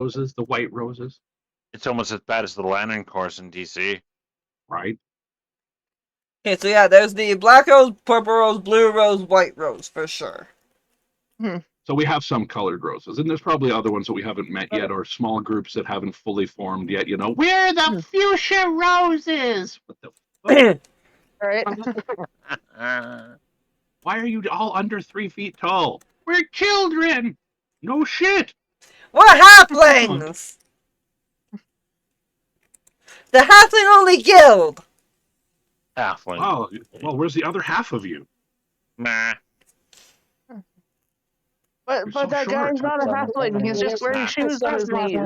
Roses, the white roses, It's almost as bad as the Lantern Corps in DC. right? Okay, so yeah, there's the black rose, purple rose, blue rose, white rose, for sure. So we have some colored roses, and there's probably other ones that we haven't met yet, or small groups that haven't fully formed yet. You know, we're the fuchsia roses. What the fuck? Right? Why are you all under 3 feet tall? We're children. No shit. We're halflings! The halfling only guild! Halfling. Oh, well, where's the other half of you? Nah. But so that short. guy's not a halfling. He's just wearing shoes on his knees.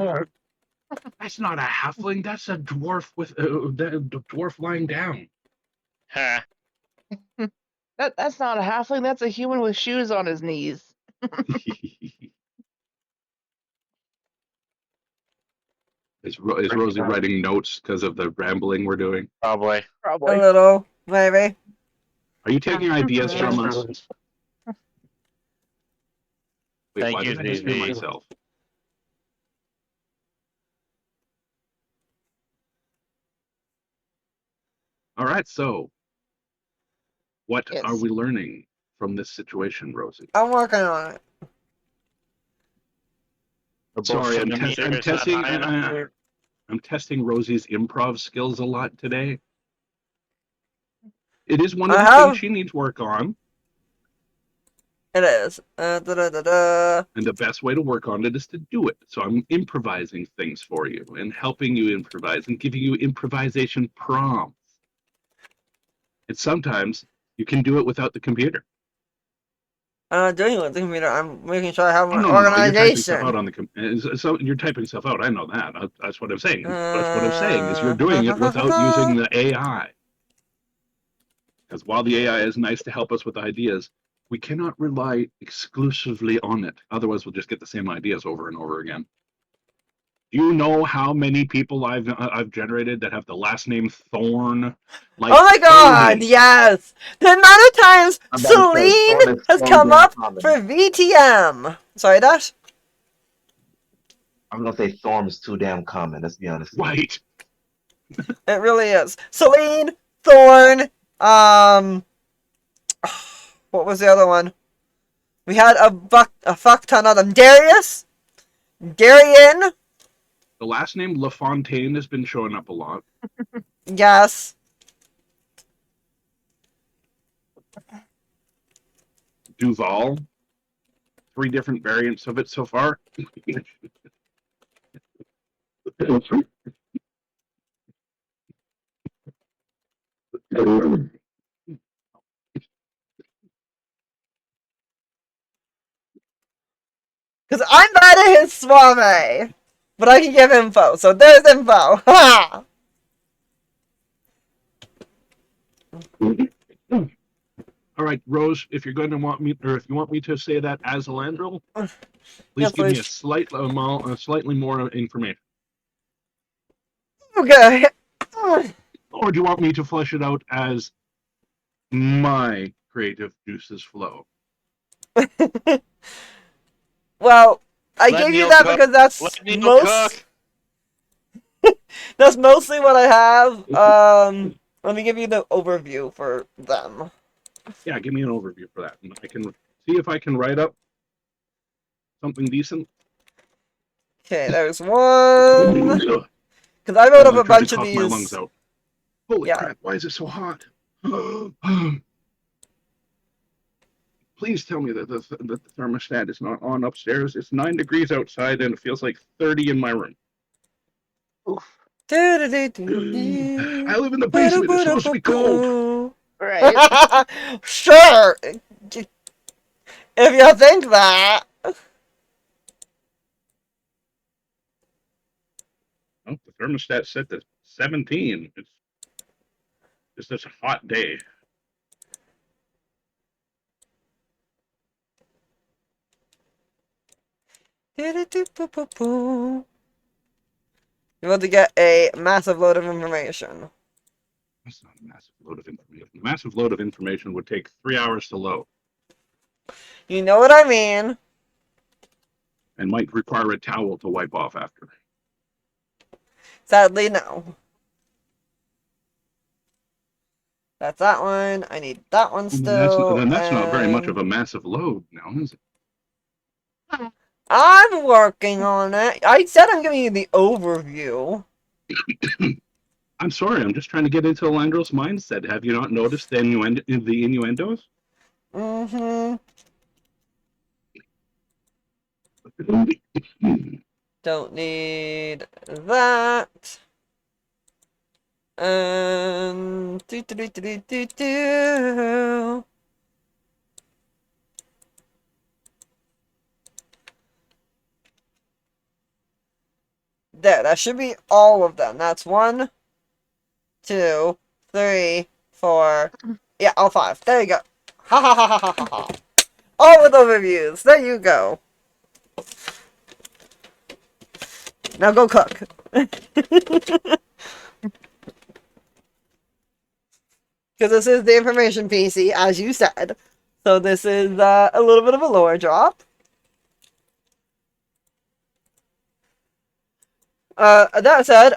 That's not a halfling. That's a dwarf with the dwarf lying down. Ha. That's not a halfling. That's a human with shoes on his knees. Is Rosie writing notes because of the rambling we're doing? Probably. A Probably. little, maybe. Are you taking ideas from us? Wait, Thank why you, did I just hear ZZ. myself? All right, so what Yes. are we learning from this situation, Rosie? I'm working on it. Sorry, I'm Meter is not testing. high enough. I'm testing Rosie's improv skills a lot today. It is one of the things she needs work on. It is. And the best way to work on it is to do it. So I'm improvising things for you and helping you improvise and giving you improvisation prompts. And sometimes you can do it without the computer. I'm not doing it with the computer. I'm making sure I have an No, organization. You're typing stuff out. I know that. That's what I'm saying. That's what I'm saying is you're doing it without using the AI. Because while the AI is nice to help us with ideas, we cannot rely exclusively on it. Otherwise, we'll just get the same ideas over and over again. Do you know how many people I've generated that have the last name Thorn? Like, oh my god, 30. yes! The amount of times Celine has come up for VTM. Sorry, Dash? I'm gonna say Thorm's too damn common, let's be honest. Right. It really is. Celine, Thorn, what was the other one? We had a fuck ton of them. Darius? Darian? The last name LaFontaine has been showing up a lot. Yes. Duval. 3 different variants of it so far. Because I'm not at his suave. But I can give info. So there's info. Ha! All right, Rose, if you're going to want me, or if you want me to say that as Alandril, please yes, give me a slightly more information. Okay. Or do you want me to flesh it out as my creative juices flow? Well, I gave you that because that's that's mostly what I have. Let me give you the overview for them. Yeah, give me an overview for that, and I can see if I can write up something decent. Okay, there's one. Because I wrote up a bunch of these. My lungs out. Holy crap! Why is it so hot? Please tell me that the thermostat is not on upstairs. It's 9 degrees outside, and it feels like 30 in my room. Oof. I live in the basement. It's supposed to be cold. Right. Sure. If you think that. Well, the thermostat set to 17. It's just such a hot day. You're about to get a massive load of information. That's not a massive load of information. A massive load of information would take 3 hours to load. You know what I mean. and might require a towel to wipe off after. Sadly, no. That's that one. I need that one still. That's not very much of and a massive load now, is it? I'm working on it. I said I'm giving you the overview. I'm sorry, I'm just trying to get into Landrel's mindset. Have you not noticed the innuendos? Mm-hmm. Don't need that. Do. There, that should be all of them. That's 1, 2, 3, 4. Yeah, all 5. There you go. Ha ha ha ha ha ha ha. All with overviews. There you go. Now go cook. Because this is the information PC, as you said. So this is a little bit of a lore drop. That said,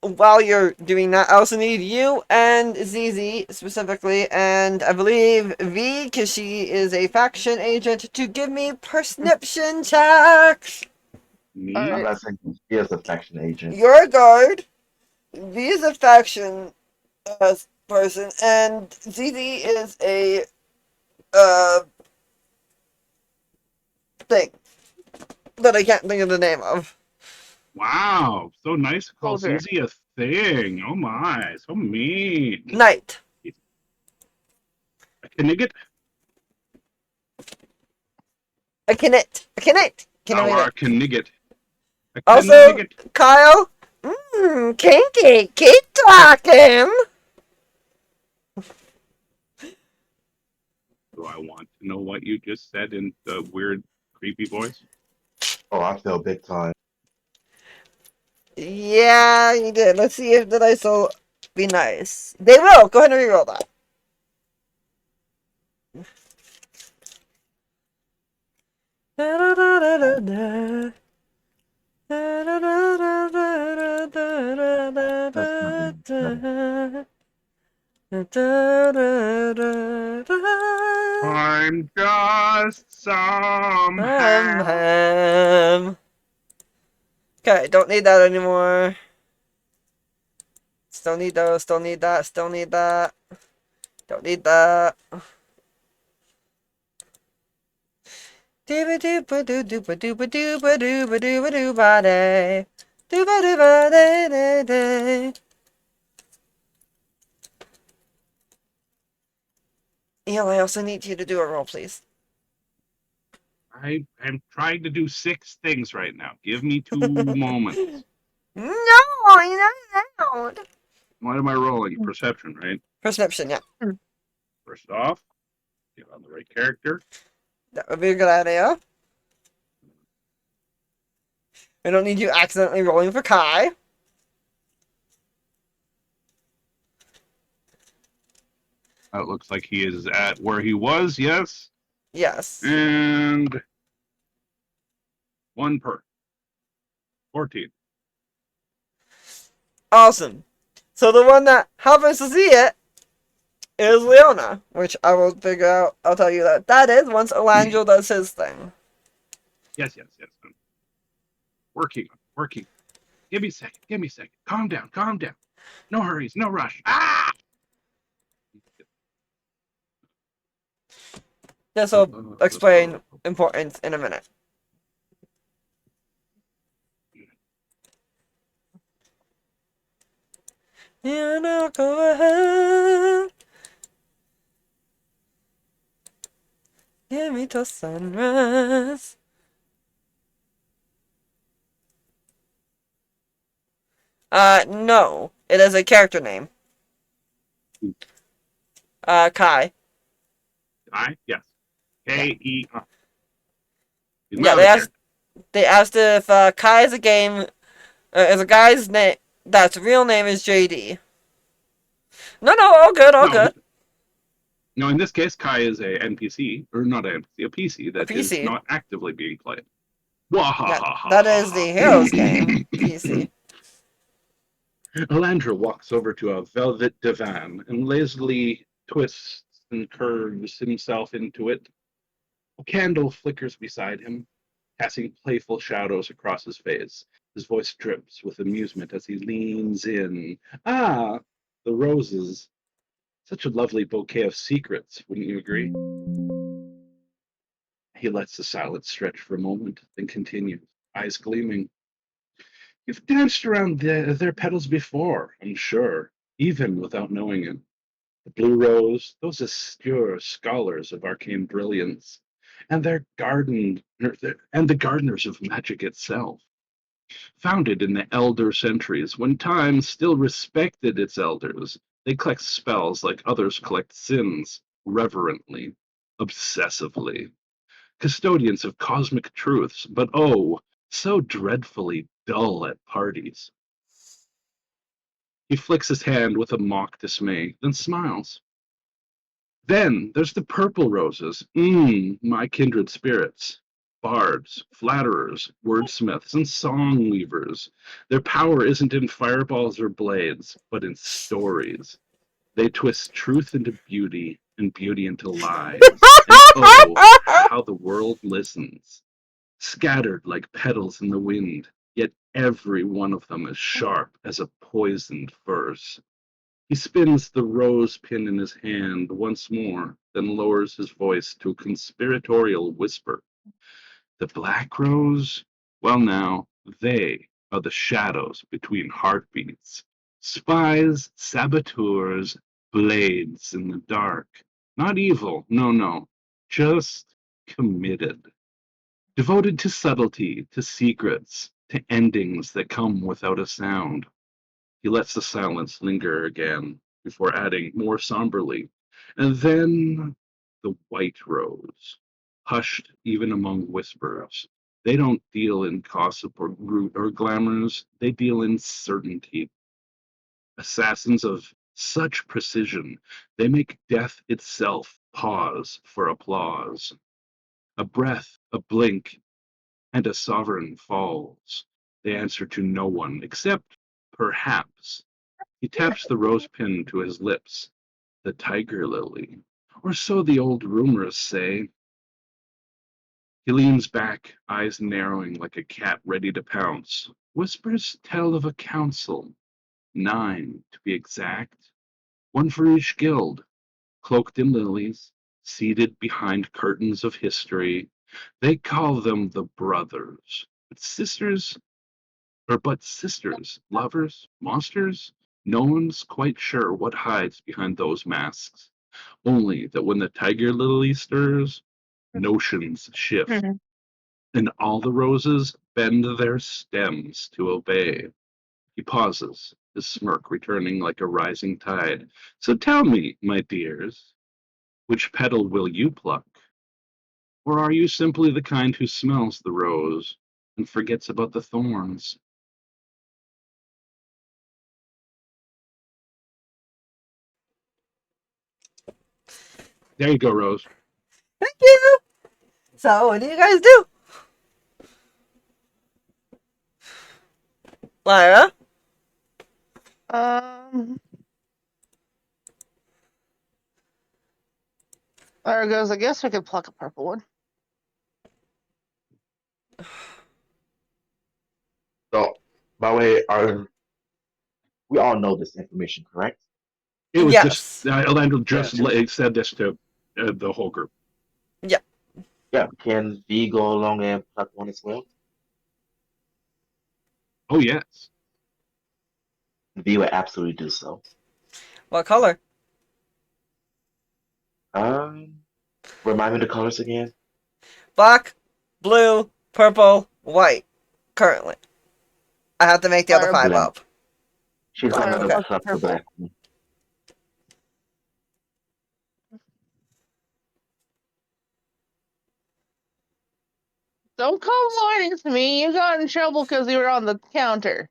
while you're doing that, I also need you and ZZ specifically, and I believe V, because she is a faction agent, to give me persnipption checks. Me? All I'm right. not saying he is a faction agent. You're a guard. V is a faction person, and ZZ is a thing that I can't think of the name of. Wow, so nice to call Soldier. Susie a thing. Oh my, so mean. Knight. A Knigget? A Knit. Can I Thou read art it? a Knigget. A Also, Knigget. Kyle. Kinky. Keep talking. Do I want to know what you just said in the weird, creepy voice? Oh, I feel big time. Yeah, you did. Let's see if the dice will be nice. They will. Go ahead and reroll that. I'm just some Okay, don't need that anymore. Still need those, still need that, still need that. Don't need that. Dooba dooba doo dooba dooba dooba dooba dooba dooba day. Dooba dooba day day day. Neil, I also need you to do a roll, please. I am trying to do 6 things right now. Give me 2 moments. No, you're not allowed. What am I rolling? Perception, right? Perception, yeah. First off, get on the right character. That would be a good idea. We don't need you accidentally rolling for Kai. It looks like he is at where he was, yes. Yes. And 1 per. 14. Awesome. So the one that happens to see it is Leona, which I will figure out. I'll tell you that. That is once Elangel does his thing. Yes. I'm working. Give me a second. Calm down. No hurries, no rush. Ah! This will explain importance in a minute. You know, go ahead. Give me till sunrise. No. It is a character name. Kai. Kai? Yes. K-E-I. He's Yeah, my other character. they asked if Kai is a game, is a guy's name that's real name is JD. No, all good. No, in this case, Kai is a NPC, or not a NPC, a PC that is PC. not actively being played. That is the hero's game, PC. Alandra walks over to a velvet divan and lazily twists and curves himself into it. A candle flickers beside him, casting playful shadows across his face. His voice drips with amusement as he leans in. Ah, the roses. Such a lovely bouquet of secrets, wouldn't you agree? He lets the silence stretch for a moment, then continues, eyes gleaming. You've danced around their petals before, I'm sure, even without knowing it. The blue rose, those austere scholars of arcane brilliance, and and the gardeners of magic itself. Founded in the elder centuries, when time still respected its elders, they collect spells like others collect sins, reverently, obsessively. Custodians of cosmic truths, but oh, so dreadfully dull at parties. He flicks his hand with a mock dismay, then smiles. Then there's the purple roses. My kindred spirits. Bards, flatterers, wordsmiths, and song weavers. Their power isn't in fireballs or blades, but in stories. They twist truth into beauty and beauty into lies. And oh, how the world listens. Scattered like petals in the wind, yet every one of them is sharp as a poisoned verse. He spins the rose pin in his hand once more, then lowers his voice to a conspiratorial whisper. The black rose? Well now, they are the shadows between heartbeats. Spies, saboteurs, blades in the dark. Not evil, no, just committed. Devoted to subtlety, to secrets, to endings that come without a sound. He lets the silence linger again before adding more somberly, and then the white rose, hushed even among whispers. They don't deal in gossip or glamours, they deal in certainty. Assassins of such precision, they make death itself pause for applause. A breath, a blink, and a sovereign falls. They answer to no one, except, perhaps, he taps the rose pin to his lips. The tiger lily. Or so the old rumors say. He leans back, eyes narrowing like a cat ready to pounce. Whispers tell of a council. 9, to be exact. One for each guild, cloaked in lilies, seated behind curtains of history. They call them the brothers. But sisters, lovers, monsters? No one's quite sure what hides behind those masks. Only that when the tiger lily stirs, notions shift, and all the roses bend their stems to obey. He pauses, his smirk returning like a rising tide. So tell me, my dears, which petal will you pluck? Or are you simply the kind who smells the rose and forgets about the thorns? There you go, Rose. Thank you! So, what do you guys do? Lyra? There goes. I guess we could pluck a purple one. So, by the way, we all know this information, correct? It was Yes. just Orlando just said this to the whole group. Yeah. Can V go along and pluck one as well? Oh yes. V would absolutely do so. What color? Remind me the colors again. Black, blue, purple, white. Currently. I have to make the other 5 Black. up. She's gonna Okay. pluck the black one. Don't come whining to me. You got in trouble because you were on the counter.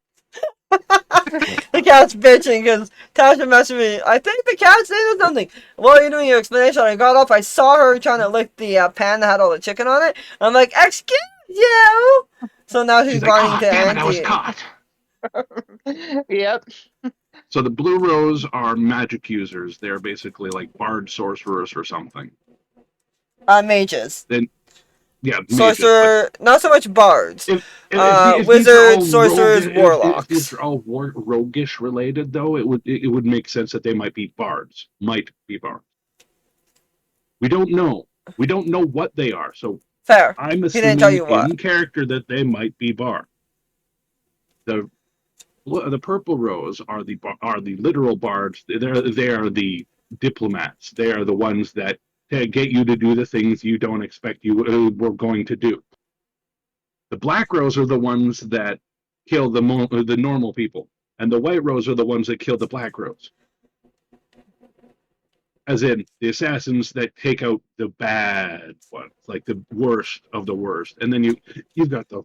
The cat's bitching because Tasha messaged me. I think the cat's saying something. While you're doing your explanation, I got up. I saw her trying to lick the pan that had all the chicken on it. I'm like, excuse You. So now he's She's like, running "Ah, to damn it, I was Auntie. caught." Yep. So the blue rows are magic users. They're basically like bard sorcerers or something. Mages. Then, yeah, mages. But Sorcerer, not so much bards. if these are Wizards, all sorcerers, if these warlocks. are all roguish related, though, it would make sense that they might be bards. Might be bards. We don't know. We don't know what they are. So Fair. I'm He didn't tell assuming you what. in character that they might be bard. The purple rows are the literal bards. They are the diplomats. They are the ones that get you to do the things you don't expect you were going to do. The black rows are the ones that kill the normal people, and the white rows are the ones that kill the black rows. As in the assassins that take out the bad ones, like the worst of the worst. And then you've got the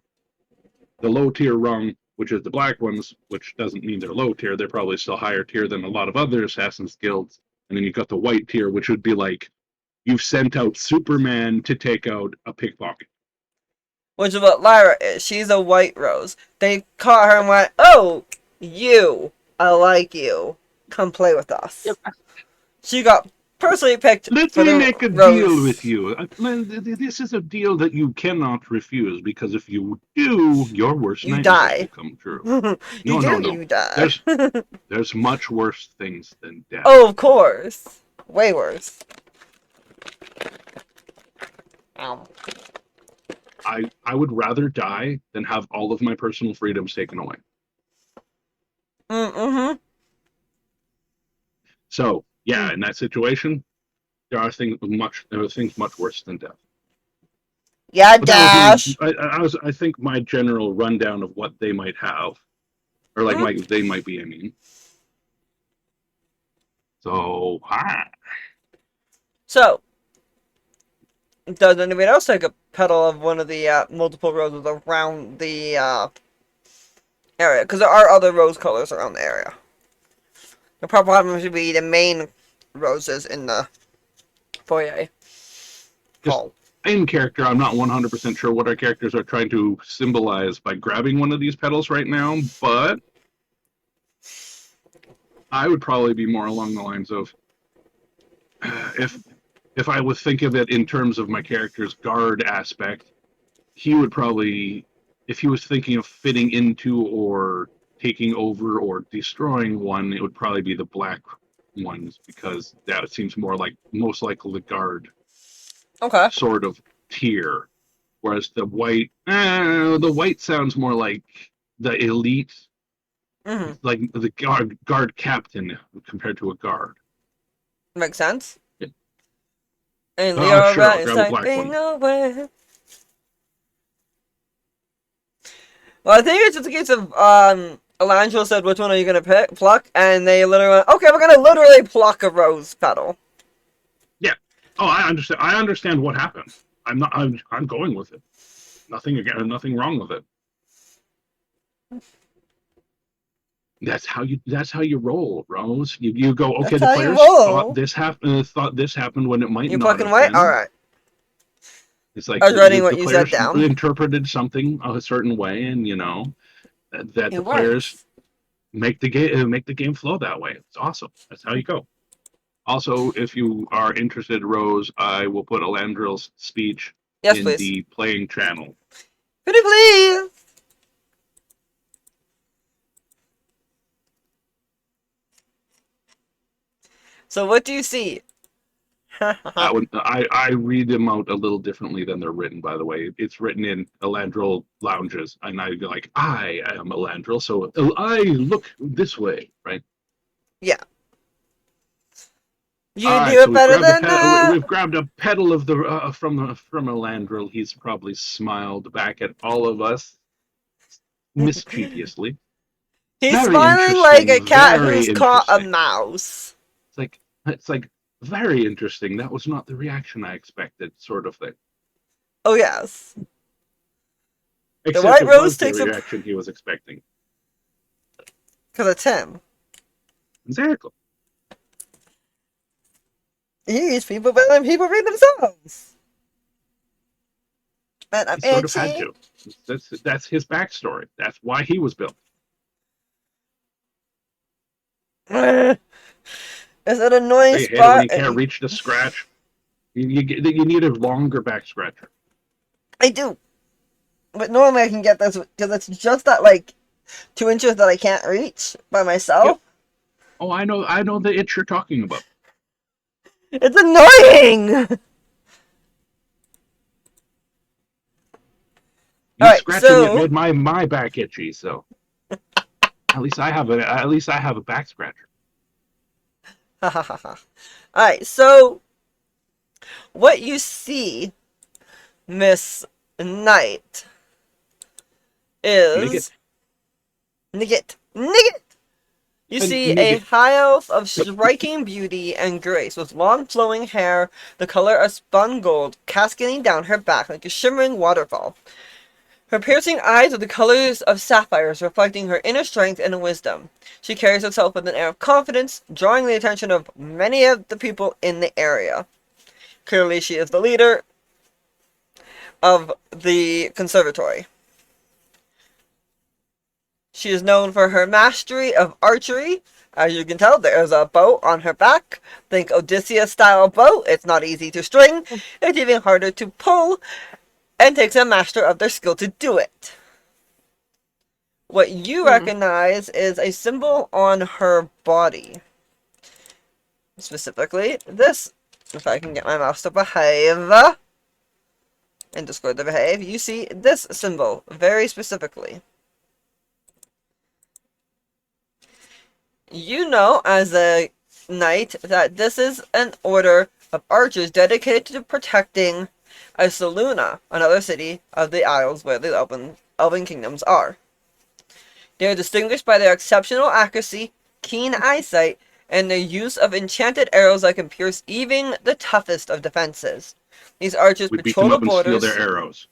low tier rung, which is the black ones, which doesn't mean they're low tier. They're probably still higher tier than a lot of other assassins guilds. And then you've got the white tier, which would be like you've sent out Superman to take out a pickpocket. Which is what Lyra is. She's a white rose. They caught her and went, "Oh, you. I like you. Come play with us." Yep. She got personally picked Let for me the make a rose. deal with you. This is a deal that you cannot refuse, because if you do, your worst You nightmares will die. come true. You No, do, no, no. you die. There's much worse things than death. Oh, of course. Way worse. Ow. I would rather die than have all of my personal freedoms taken away. Mm-hmm. So yeah, in that situation, there are things much worse than death. Yeah, But that was Dash. I think my general rundown of what they might have, or like they might be. I mean, so So, does anybody else take a petal of one of the multiple roses around the area? Because there are other rose colors around the area. The purple happens to be the main roses in the foyer. Hall. in character, I'm not 100% sure what our characters are trying to symbolize by grabbing one of these petals right now, but I would probably be more along the lines of if I would think of it in terms of my character's guard aspect, he would probably, if he was thinking of fitting into or taking over or destroying one, it would probably be the black ones, because that seems more like most likely the guard Okay. sort of tier, whereas the white sounds more like the elite, Mm-hmm. like the guard captain compared to a guard. Makes sense. Yeah. And Oh, Leo sure, I'll is grab a black typing one. away. Well, I think it's just a case of Alangelo said, "Which one are you gonna pluck?" And they literally went, "Okay, we're gonna literally pluck a rose petal." Yeah. Oh, I understand. I understand what happened. I'm not. I'm going with it. Nothing wrong with it. That's how you roll, Rose. You go, okay, That's the how you players roll. thought this happened when it might You not plucking have white? been. Alright. It's like I was writing what the you said players down. interpreted something a certain way, and that It the players works. make the game flow that way. It's awesome. That's how you go. Also, if you are interested, Rose, I will put Alandril's speech Yes, in please. the playing channel. Pretty please! So what do you see? I read them out a little differently than they're written, by the way. It's written in Elandril lounges, and I go like, I am Elandril, so I look this way, right? Yeah. You All can right, do so it better than that. we've grabbed a petal of the from Elandril. He's probably smiled back at all of us mischievously. He's Very smiling like a interesting. cat Very who's caught a interesting. mouse. It's like very interesting. That was not the reaction I expected, sort of thing. Oh yes. Except white it rose was the takes a... reaction he was expecting. Because it's him. Exactly. He reads people better than people read themselves. but I'm He sort of had itchy. to. That's his backstory. That's why he was built. Is it an annoying They hate it when spot? you can't reach to scratch. You need a longer back scratcher. I do. But normally I can get this because it's just that like 2 inches that I can't reach by myself. Yep. Oh, I know the itch you're talking about. It's annoying. You Alright, scratching so- it made my back itchy, so at least I have a back scratcher. Alright, so what you see, Miss Knight, is Nigget. You And see a Nigget. high elf of striking beauty and grace, with long flowing hair, the color of spun gold, cascading down her back like a shimmering waterfall. Her piercing eyes are the colors of sapphires, reflecting her inner strength and wisdom. She carries herself with an air of confidence, drawing the attention of many of the people in the area. Clearly, she is the leader of the conservatory. She is known for her mastery of archery. As you can tell, there is a bow on her back. Think Odysseus-style bow. It's not easy to string. It's even harder to pull, and takes a master of their skill to do it. What you recognize is a symbol on her body. Specifically, this. If I can get my mouse to behave. And Discord to behave. You see this symbol very specifically. You know, as a knight, that this is an order of archers dedicated to protecting Isoluna, another city of the Isles where the Elven kingdoms are. They are distinguished by their exceptional accuracy, keen eyesight, and their use of enchanted arrows that can pierce even the toughest of defenses. These archers We beat patrol them the up and steal borders. their arrows.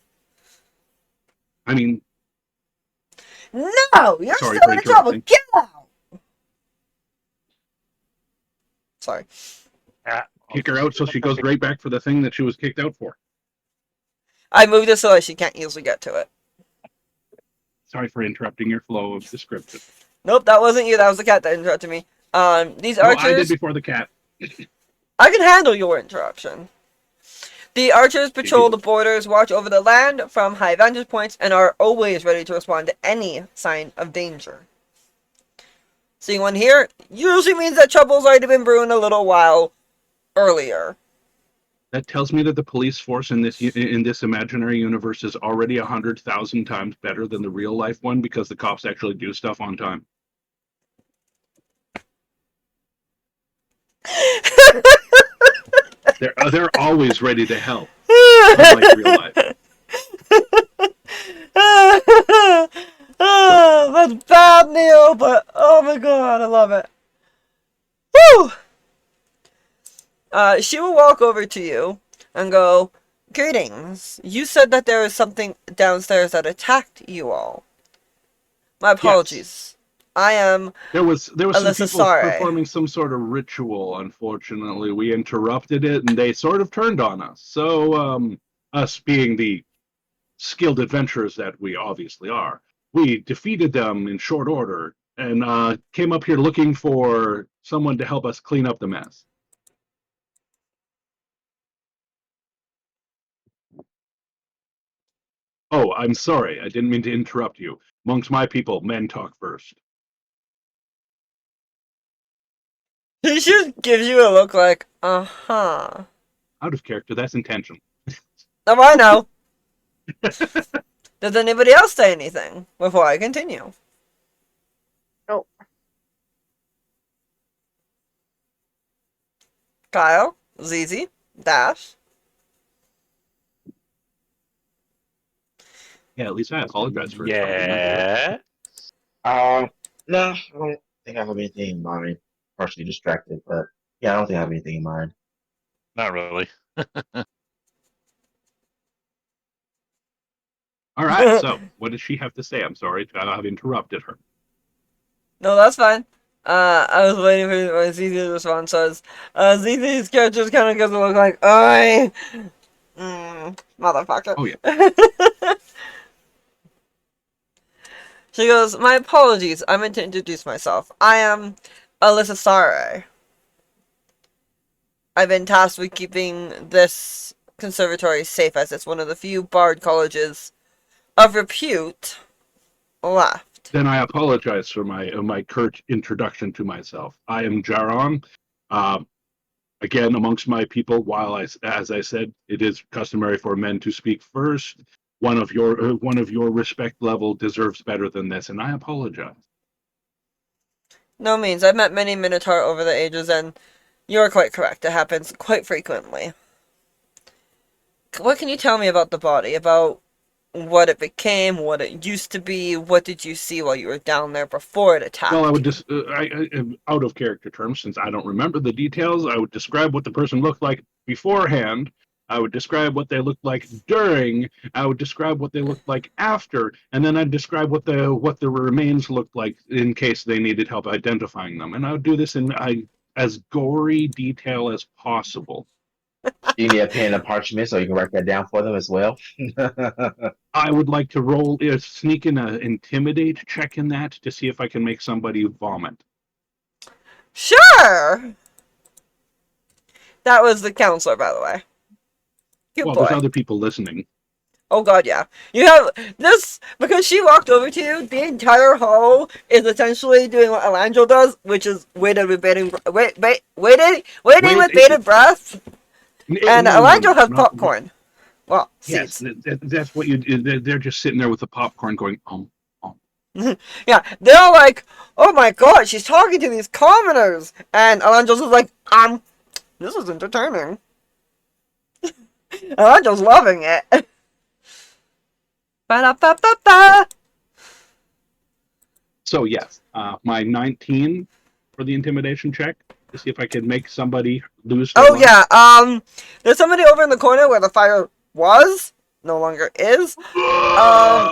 I mean, No! You're Sorry still for in trouble! interrupting. Get out! Sorry. kick her out so she goes right back for the thing that she was kicked out for. I moved it so that she can't easily get to it. Sorry for interrupting your flow of description. Nope, that wasn't you. That was the cat that interrupted me. These No, I did archers... before the cat. I can handle your interruption. The archers patrol the borders, watch over the land from high vantage points, and are always ready to respond to any sign of danger. Seeing one here usually means that trouble's already been brewing a little while earlier. That tells me that the police force in this imaginary universe is already 100,000 times better than the real life one because the cops actually do stuff on time. They're always ready to help, unlike real life. Oh, that's bad, Neil, but oh my god, I love it. Woo! She will walk over to you and go, "Greetings. You said that there was something downstairs that attacked you all. My apologies. I am There was some Alyssa people Sare. performing some sort of ritual. Unfortunately, we interrupted it, and they sort of turned on us. So, us being the skilled adventurers that we obviously are, we defeated them in short order and came up here looking for someone to help us clean up the mess." Oh, I'm sorry. I didn't mean to interrupt you. Amongst my people, men talk first. He just gives you a look like, uh-huh. Out of character, that's intentional. Oh, I know. Does anybody else say anything before I continue? Nope. Kyle, ZZ, Dash. Yeah, at least I apologize for it. Yeah. No, I don't think I have anything in mind. Partially distracted, but yeah, I don't think I have anything in mind. Not really. All right, so what does she have to say? I'm sorry, I've interrupted her. No, that's fine. I was waiting for ZZ to respond, so ZZ's character kind of gives a look like, "Oi! Motherfucker. Oh, yeah. She goes, my apologies. I meant to introduce myself. I am Alyssa Sare. I've been tasked with keeping this conservatory safe as it's one of the few bard colleges of repute left. Then I apologize for my curt introduction to myself. I am Jaron. Uh, Again, amongst my people, as I said, it is customary for men to speak first. One of your respect level deserves better than this, and I apologize. No means. I've met many Minotaur over the ages, and you're quite correct. It happens quite frequently. What can you tell me about the body? About what it became, what it used to be? What did you see while you were down there before it attacked? Well, I would just, out of character terms, since I don't remember the details, I would describe what the person looked like beforehand. I would describe what they looked like during. I would describe what they looked like after, and then I'd describe what the remains looked like in case they needed help identifying them. And I would do this in as gory detail as possible. You need a pen and parchment so you can write that down for them as well. I would like to sneak in an intimidate check in that to see if I can make somebody vomit. Sure! That was the counselor, by the way. Good Well, boy. there's other people listening. Oh god, yeah. You have this, because she walked over to you, the entire hall is essentially doing what Alangel does, which is waiting with bated breath. And Alangel has popcorn. Well, Yes, seeds. that's what you do. They're just sitting there with the popcorn going, Yeah, they're all like, oh my god, she's talking to these commoners. And Alangel's just like, this is entertaining. Alangel's loving it. Ba-da-ba-ba-ba. So yes, my 19 for the intimidation check to see if I can make somebody lose their Oh mind. yeah, there's somebody over in the corner where the fire was, no longer is. Yeah,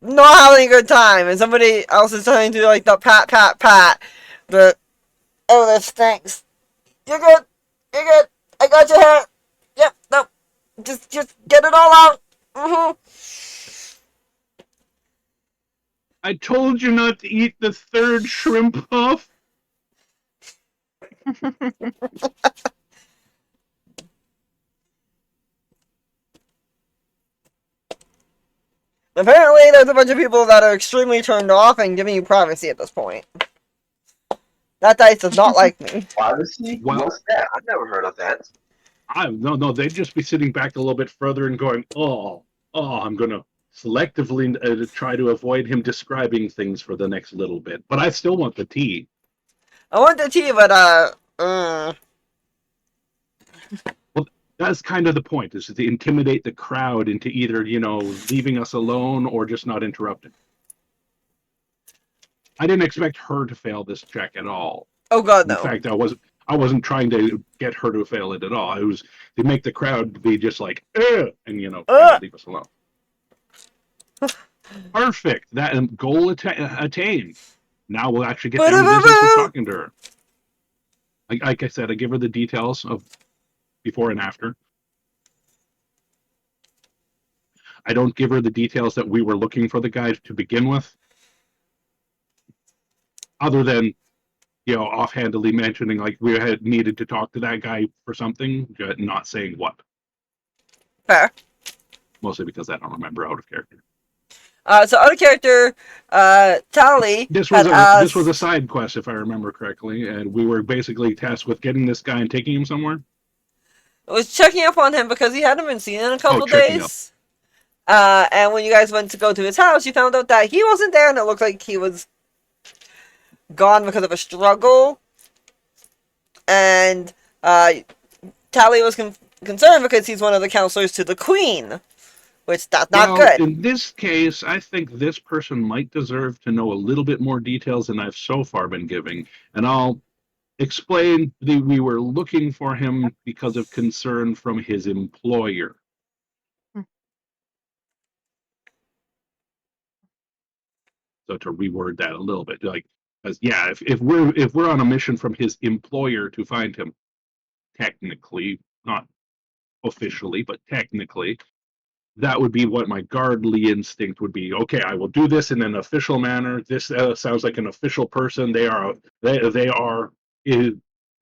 not having a good time, and somebody else is trying to do like the pat pat pat. The this stinks. You're good. You're good. I got your hair. Yep. No. Just get it all out. I told you not to eat the third shrimp puff. Apparently, there's a bunch of people that are extremely turned off and giving you privacy at this point. That dice does not like me. Privacy? Well- What's that? I've never heard of that. No, they'd just be sitting back a little bit further and going, I'm going to selectively try to avoid him describing things for the next little bit. But I still want the tea. I want the tea, but Well, that's kind of the point, is to intimidate the crowd into either, leaving us alone or just not interrupting. I didn't expect her to fail this check at all. oh god, no. In fact, I wasn't trying to get her to fail it at all. It was to make the crowd be just like, and kind of leave us alone. Perfect. That goal attained. Now we'll actually get down to business with talking to her. Like I said, I give her the details of before and after. I don't give her the details that we were looking for the guy to begin with. Other than, offhandedly mentioning like we had needed to talk to that guy for something, not saying what. Fair. Mostly because I don't remember out of character. So out of character, Tally This had was asked... a side quest, if I remember correctly, and we were basically tasked with getting this guy and taking him somewhere. was checking up on him because he hadn't been seen in a couple checking days. And when you guys went to go to his house, you found out that he wasn't there, and it looked like he was gone because of a struggle. And Tally was concerned because he's one of the counselors to the Queen, which that's not good. In this case, I think this person might deserve to know a little bit more details than I've so far been giving, and I'll explain that we were looking for him because of concern from his employer. So to reword that a little bit, like, because if we're on a mission from his employer to find him, technically, not officially, but technically, that would be what my guardly instinct would be. Okay, I will do this in an official manner. This sounds like an official person. They are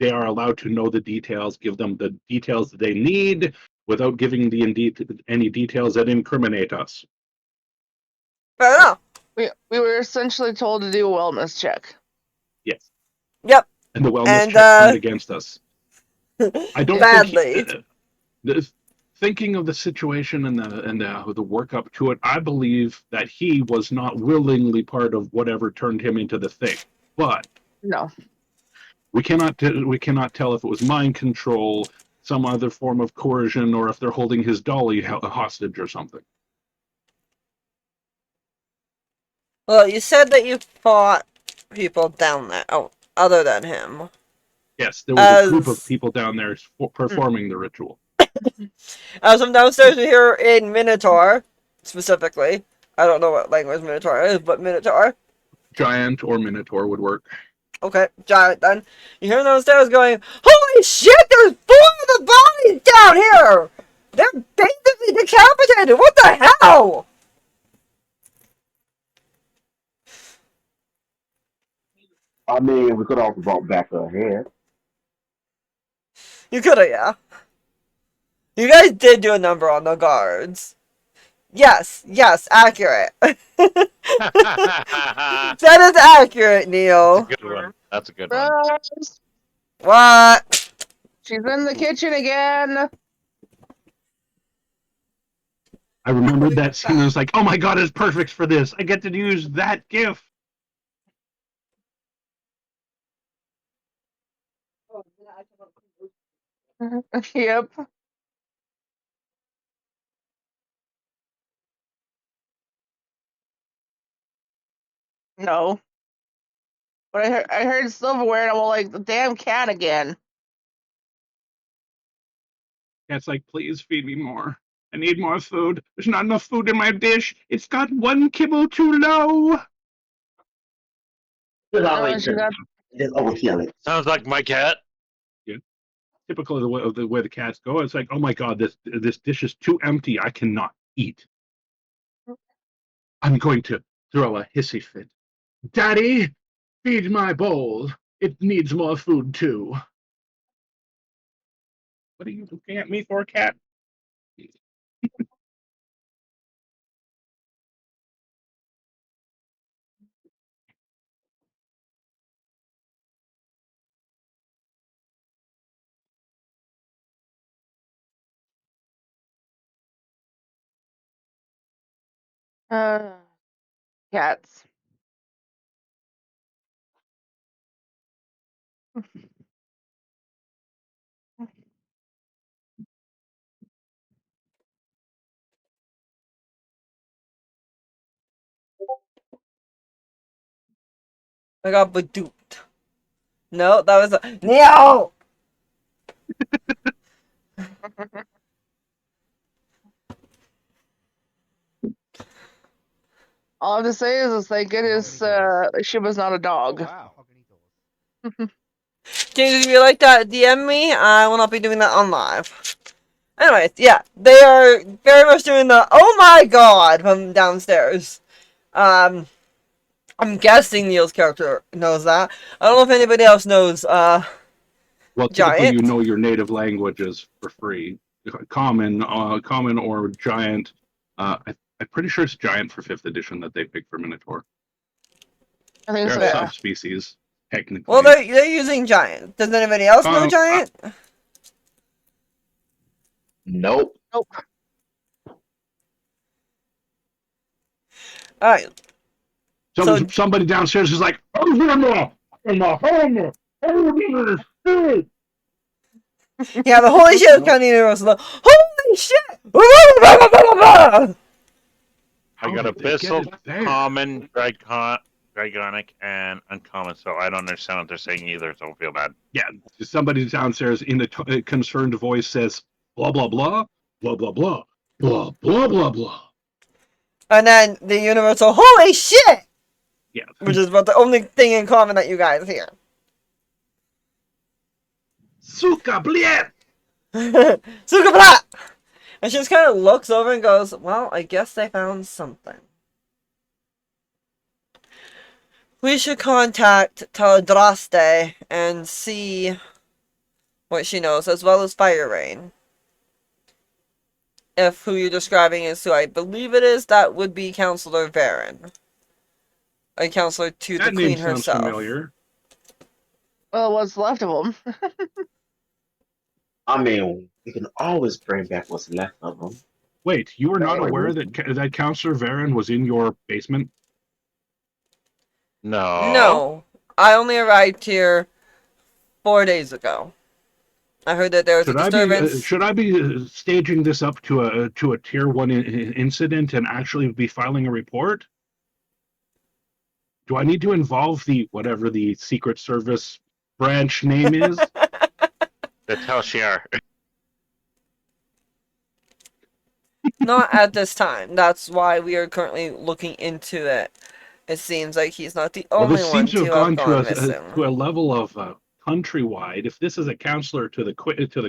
allowed to know the details. Give them the details that they need without giving any details that incriminate us. Fair enough. We were essentially told to do a wellness check. Yes. Yep. And the wellness And, check turned against us. I don't badly. Thinking of the situation and the work up to it, I believe that he was not willingly part of whatever turned him into the thing. But No. we cannot tell if it was mind control, some other form of coercion, or if they're holding his dolly hostage or something. Well, you said that you fought people down there. Oh, other than him. Yes, there was a group As- of people down there performing the ritual. As from downstairs, we hear in Minotaur, specifically. I don't know what language Minotaur is, but Minotaur. Giant or Minotaur would work. Okay, giant then. You hear him downstairs going, "Holy shit, there's 4 of the bodies down here! They're basically decapitated! What the hell?" I mean, we could also brought back her head. You coulda, yeah. You guys did do a number on the guards. Yes, accurate. That is accurate, Neil. Good one. That's a good one. Rose, What? she's in the kitchen again. I remembered that scene. I was like, "Oh my god, it's perfect for this! I get to use that GIF." Yep. No. But I heard silverware, and I'm like, the damn cat again. Cat's like, "Please feed me more. I need more food. There's not enough food in my dish. It's got 1 kibble too low." Just Oh, always, she got just always yelling. Sounds like my cat. Typical of the way the cats go. It's like, "Oh my god, this dish is too empty. I cannot eat. I'm going to throw a hissy fit. Daddy, feed my bowl. It needs more food too." What are you looking at me for, cat? cats. I got badoot. No, that was a Neil. All I have to say is thank goodness she was not a dog. Wow. James, if you like that, DM me. I will not be doing that on live. Anyways, yeah, they are very much doing the "oh my god" from downstairs. I'm guessing Neil's character knows that. I don't know if anybody else knows. Well, typically Giant? you know your native languages for free. Common or giant. I'm pretty sure it's giant for 5th edition that they picked for Minotaur. I think There so. are Yeah. subspecies, technically. Well, they're using giant. Does anybody else know giant? Nope. Nope. All right. Somebody downstairs is like, "Oh, Yeah, the holy shit is kind of universal. Holy shit! I got did they get abyssal, it there? common, dragonic, and uncommon. So I don't understand what they're saying either. So I don't feel bad. Yeah, somebody downstairs in a concerned voice says, "Blah blah blah, blah blah blah, blah blah blah blah." And then the universal holy shit, Yeah, which is about the only thing in common that you guys hear. Suka bliet! Sukabla! And she just kind of looks over and goes, well, I guess they found something. We should contact Teledraste and see what she knows, as well as Fire Rain. If who you're describing is who I believe it is, that would be Counselor Varen. A counselor to the That name Queen sounds herself. familiar. Well, what's left of them? I mean, we can always bring back what's left of them. Wait, you were not Right. aware that Counselor Varen was in your basement? No. I only arrived here 4 days ago. I heard that there was a disturbance. Should I be staging this up to a tier 1 incident and actually be filing a report? Do I need to involve the whatever the Secret Service branch name is? The Tal Shiar. Not at this time. That's why we are currently looking into it. It seems like he's not the Well, only this one seems to have have gone gone to missing. a level of countrywide. If this is a counselor to the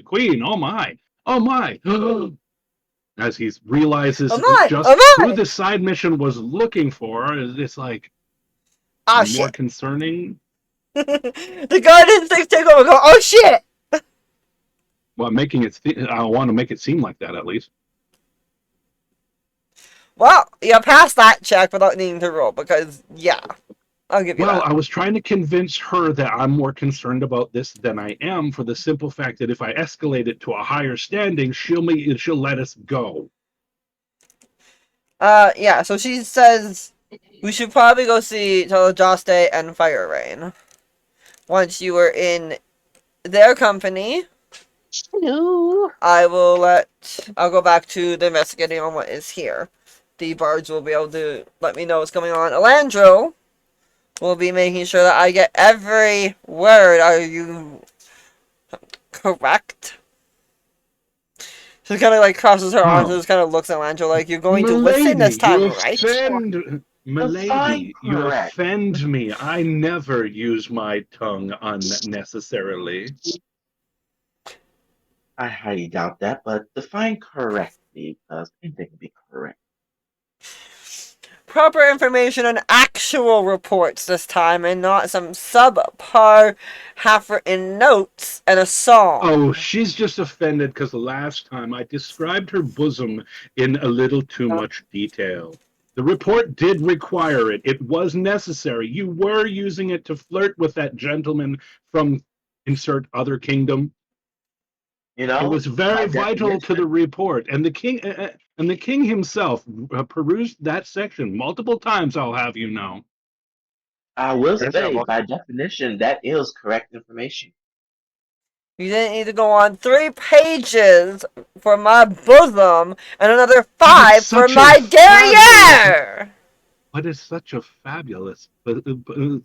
Queen, oh my! As he realizes Oh my! just Oh who my! the side mission was looking for, it's like Oh more shit! concerning. The guard instincts take over. Go. Oh shit! Well, making it. I want to make it seem like that at least. Well, you passed that check without needing to roll because yeah, I'll give you Well, that. I was trying to convince her that I'm more concerned about this than I am, for the simple fact that if I escalate it to a higher standing, she'll let us go. Yeah. So she says we should probably go see Teledraste and Fire Rain. Once you were in their company, Hello. I'll go back to the investigating on what is here. The bards will be able to let me know what's going on. Alandro will be making sure that I get every word. Are you correct? She kind of like crosses her arms and just kind of looks at Alandro like, you're going to listen this time, right? Milady, you correct. offend me. I never use my tongue unnecessarily. I highly doubt that, but define correctly, because anything can be correct. Proper information and actual reports this time, and not some subpar half-written notes and a song. Oh, she's just offended because the last time I described her bosom in a little too much detail. The report did require it. It was necessary. You were using it to flirt with that gentleman from insert other kingdom. You know, It was very vital to the report, and the king himself perused that section multiple times. I'll have you know. I will There's say, a- by definition, that is correct information. You didn't need to go on 3 pages for my bosom and another 5 for such a my derriere. But it's such a fabulous, yeah,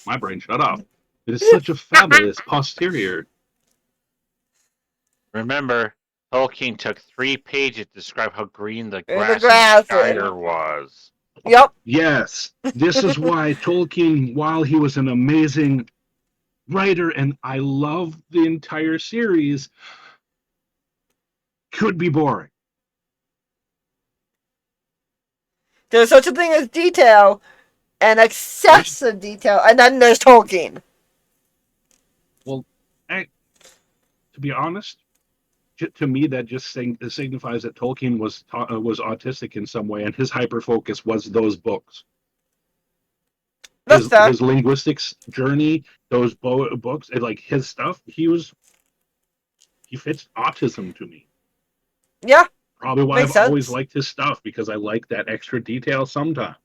my brain shut off. It is such a fabulous posterior. Remember, Tolkien took 3 pages to describe how green the And the grass grass in Shire was. Yep. Yes, this is why Tolkien, while he was an amazing writer, and I love the entire series, could be boring. There's such a thing as detail and excessive detail, and then there's Tolkien. Well, to be honest, to me that just signifies that Tolkien was autistic in some way, and his hyper focus was those books. His linguistics journey, those books, and like his stuff, he fits autism to me. Yeah. Probably why Makes I've always sense. liked his stuff, because I like that extra detail sometimes.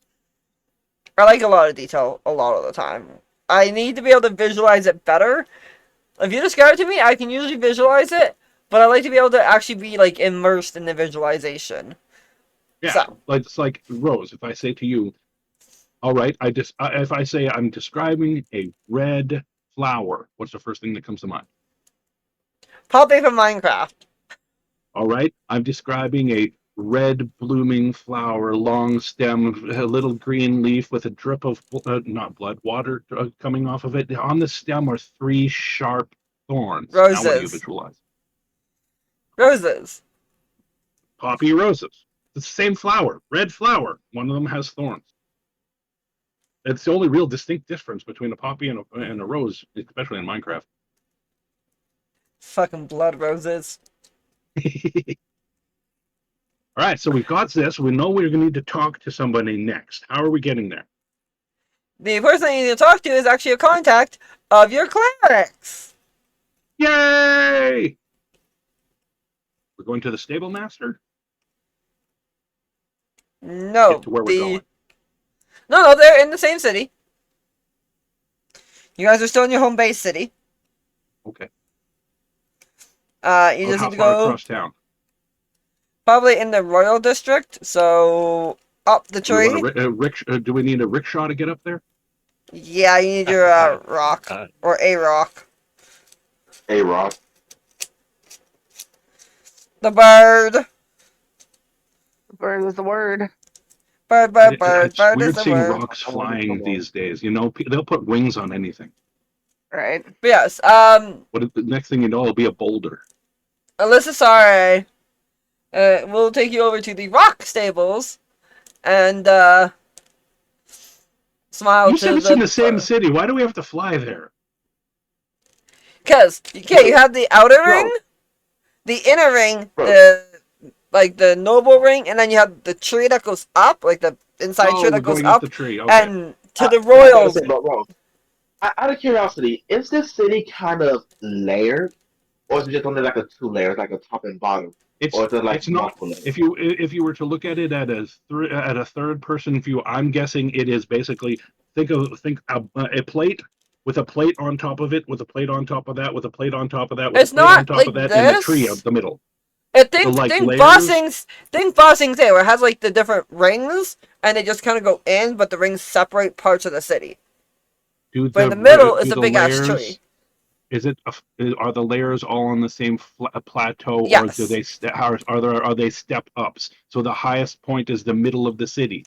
I like a lot of detail a lot of the time. I need to be able to visualize it better. If you describe it to me, I can usually visualize it, but I like to be able to actually be like immersed in the visualization. Yeah, So. it's like Rose. If I say to you, all right, if I say I'm describing a red flower, what's the first thing that comes to mind? Poppy from Minecraft. All right, I'm describing a red blooming flower, long stem, a little green leaf with a drip of not blood, water coming off of it. On the stem are three sharp thorns. Now, what do you Roses. visualize? Roses. Poppy roses. It's the same flower, red flower. One of them has thorns. It's the only real distinct difference between a poppy and a rose, especially in Minecraft. Fucking blood roses. All right, so we've got this. We know we're going to need to talk to somebody next. How are we getting there? The person you need to talk to is actually a contact of your clerics. Yay! We're going to the stable master? No, Get to where we're going. No, they're in the same city. You guys are still in your home base city. Okay. You just How need to far go across town? probably in the Royal District, so up the Do we, tree. want do we need a rickshaw to get up there? Yeah, you need your rock or a rock. Hey, Rock. The bird. Bird is the word. Bird It's is weird the seeing word. rocks flying these days. You know, they'll put wings on anything. Right. But yes, What if the next thing you know, it'll be a boulder? Alyssa Sare, we'll take you over to the rock stables, and, smile You to said it's in the same city. Why do we have to fly there? Because, okay, you have the outer No. ring, the inner ring, Bro. the noble ring, and then you have the tree that goes up, like the inside tree We're that goes going up up, the tree. Okay. and to the I gotta royals. say, but wrong. Out of curiosity, is this city kind of layered, or is it just only like a two layers, like a top and bottom, or is it like It's not. multiple layers? If you were to look at it at a third person view, I'm guessing it is basically think a plate with a plate on top of it, with a plate on top of that, with a plate on top of that, with a It's plate on not top like of that, and a tree this. up the middle. So Think like layers. Bossing's there, where it has like the different rings, and they just kind of go in, but the rings separate parts of the city. But in the middle is a big ass tree. Is it? Are the layers all on the same plateau, or do Yes. they are they step ups? So the highest point is the middle of the city.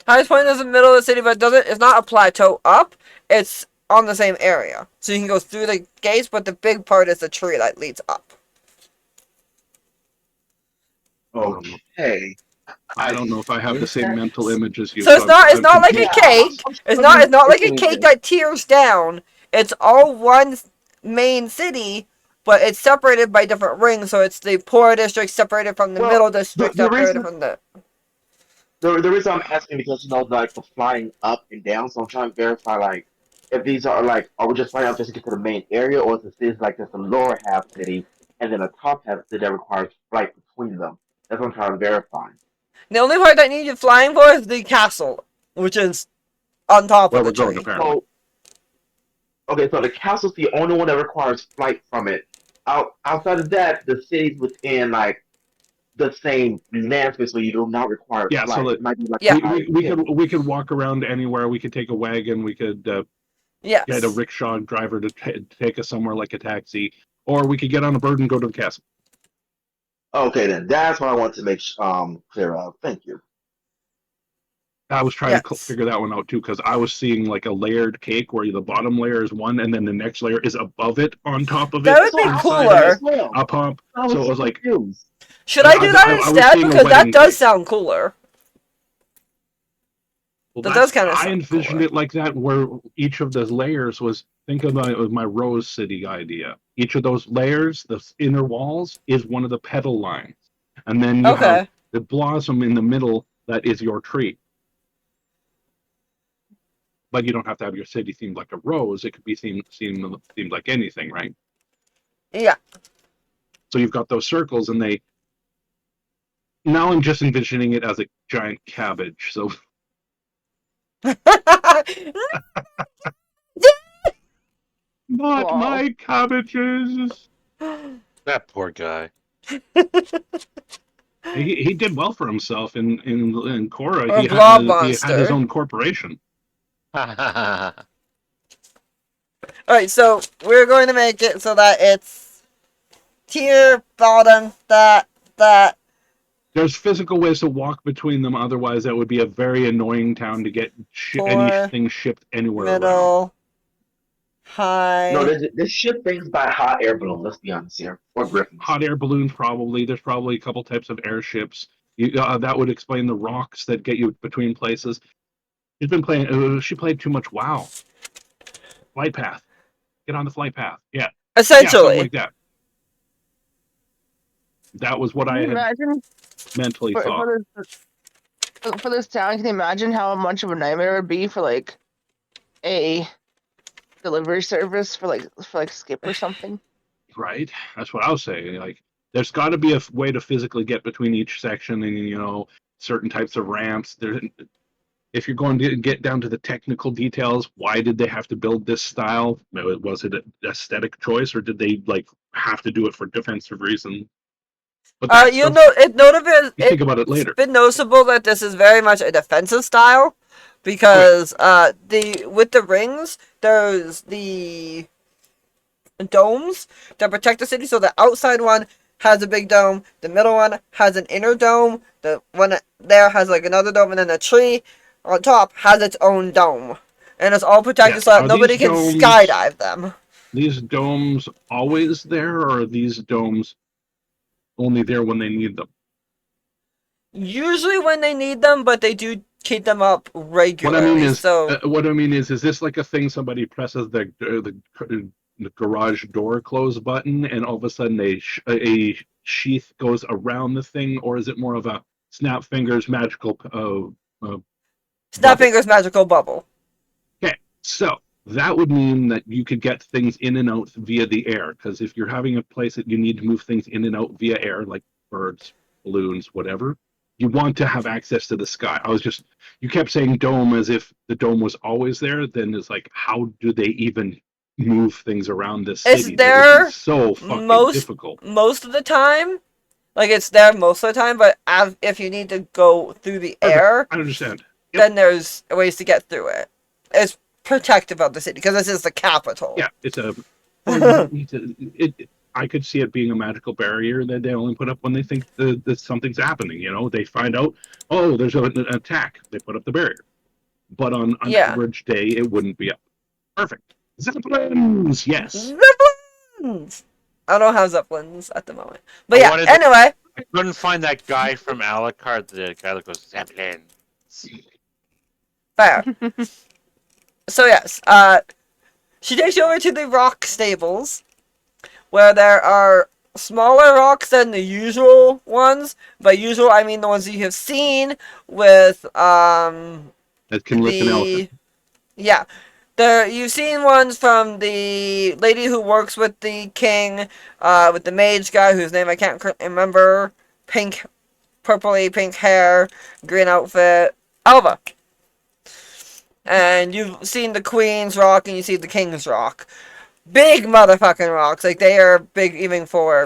Highest point is the middle of the city, but it's not a plateau up. It's on the same area, so you can go through the gates, but the big part is the tree that leads up. Okay. I don't know if I have the Is same that- mental image as you. So it's not like a Yeah, cake. I'm It's struggling not like a thinking cake this. that tears down. It's all one main city, but it's separated by different rings. So it's the poor district separated from the Well, middle district the separated reason from the. the reason I'm asking because like the flying up and down, so I'm trying to verify like if these are like are we just flying up just to get to the main area, or is this like just a lower half city and then a top half city that requires flight between them? That's what I'm trying to verify. The only part that needs you flying for is the castle, which is on top Where of the we're going, tree. apparently. So okay, so the castle's the only one that requires flight from it. Outside of that, the city's within like the same land space, so you do not require Yeah, flight. so It might be like Yeah. we could walk around anywhere. We could take a wagon. We could Yes. get a rickshaw driver to take us somewhere like a taxi, or we could get on a bird and go to the castle. Okay, then that's what I want to make clear of. Thank you. I was trying to Yes. figure that one out too because I was seeing like a layered cake where the bottom layer is one and then the next layer is above it on top of That it. would be inside of it, cooler. a pump. So it was like, confused. Should I do that I was instead? seeing a Because that wedding does cake. sound cooler. Well, That does kind of I sound envisioned cooler. it like that, where each of the layers was. Think of my Rose City idea. Each of those layers, the inner walls, is one of the petal lines, and then you have Okay. the blossom in the middle that is your tree. But you don't have to have your city themed like a rose. It could be themed like anything, right? Yeah. So you've got those circles, and they. Now I'm just envisioning it as a giant cabbage. So not Wow. my cabbages. That poor guy. He did well for himself in Korra. Or a blob He had his monster. own corporation. Alright, so we're going to make it so that it's tier bottom, that. There's physical ways to walk between them. Otherwise, that would be a very annoying town to get 4, anything shipped anywhere around. middle, No, high. this ship things by hot air balloon. Let's be honest here, or griffins. Hot air balloons, probably. There's probably a couple types of airships. That would explain the rocks that get you between places. She's been playing. She played too much WoW. Flight path. Get on the flight path. Yeah, something Essentially. like that. That was what Can I you had imagine mentally thought. for this town? Can you imagine how much of a nightmare it would be for like a delivery service for like Skip or something? Right. That's what I was saying. Like, there's got to be a way to physically get between each section, and certain types of ramps. There, if you're going to get down to the technical details, why did they have to build this style? Was it an aesthetic choice, or did they like have to do it for defensive reasons? But that You'll stuff, know you think about it it's later. been noticeable that this is very much a defensive style because with the rings there's the domes that protect the city. So the outside one has a big dome, the middle one has an inner dome, the one there has like another dome, and then the tree on top has its own dome, and it's all protected so that nobody can skydive them. These domes always there, or are these domes only there when they need them? Usually when they need them, but they do keep them up regularly. What I mean is this like a thing somebody presses the garage door close button, and all of a sudden a sheath goes around the thing, or is it more of a snap fingers magical? Snap fingers magical bubble. Okay, so that would mean that you could get things in and out via the air, because if you're having a place that you need to move things in and out via air, like birds, balloons, whatever, you want to have access to the sky. You kept saying dome as if the dome was always there. Then it's like, how do they even move things around this city? It's there so fucking difficult. Most of the time. Like, it's there most of the time, but if you need to go through the air, I understand. Yep. Then there's ways to get through it. It's protective of the city, because this is the capital. Yeah, it's a... I could see it being a magical barrier that they only put up when they think that something's happening. They find out, oh, there's an attack. They put up the barrier. But on an average day, it wouldn't be up. Perfect. Zeppelins! Yes. Zeppelins! I don't have Zeppelins at the moment. But yeah, anyway. I couldn't find that guy from Alucard, the guy that goes, Zeppelins. Fair. So yes, she takes you over to the rock stables, where there are smaller rocks than the usual ones. By usual, I mean the ones you have seen with that can lift an elephant. Yeah. You've seen ones from the lady who works with the king, with the mage guy whose name I can't remember, purpley pink hair, green outfit, Alva. And you've seen the Queen's Rock and you see the King's Rock. Big motherfucking rocks. Like, they are big even for